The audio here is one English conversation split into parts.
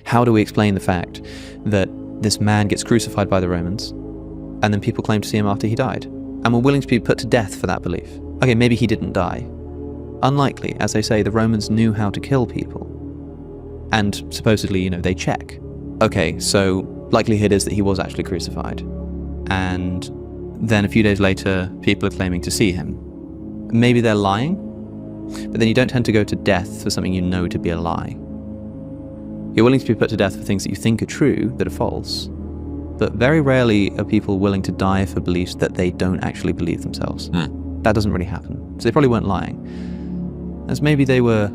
How do we explain the fact that this man gets crucified by the Romans, and then people claim to see him after he died, and were willing to be put to death for that belief? Okay, maybe he didn't die. Unlikely. As they say, the Romans knew how to kill people. And supposedly, they check. Okay, so likelihood is that he was actually crucified. And then a few days later, people are claiming to see him. Maybe they're lying, but then you don't tend to go to death for something you know to be a lie. You're willing to be put to death for things that you think are true, that are false. But very rarely are people willing to die for beliefs that they don't actually believe themselves. That doesn't really happen. So they probably weren't lying. As maybe they were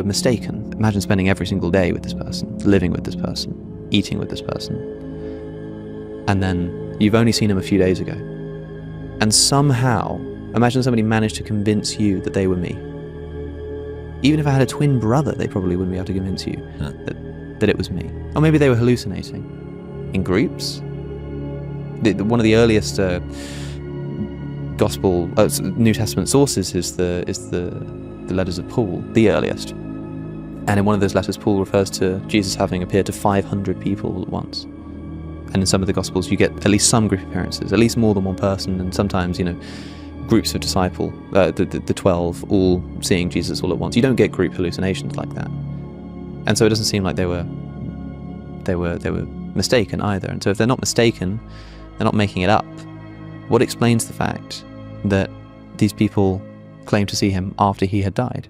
mistaken. Imagine spending every single day with this person, living with this person, eating with this person. And then you've only seen him a few days ago. And somehow, imagine somebody managed to convince you that they were me. Even if I had a twin brother, they probably wouldn't be able to convince you that it was me. Or maybe they were hallucinating. In groups? One of the earliest Gospel, New Testament sources is the letters of Paul, the earliest. And in one of those letters, Paul refers to Jesus having appeared to 500 people all at once. And in some of the Gospels, you get at least some group appearances, at least more than one person, and sometimes, groups of disciples, the 12, all seeing Jesus all at once. You don't get group hallucinations like that. And so it doesn't seem like they were mistaken either. And so if they're not mistaken, they're not making it up. What explains the fact that these people claimed to see him after he had died?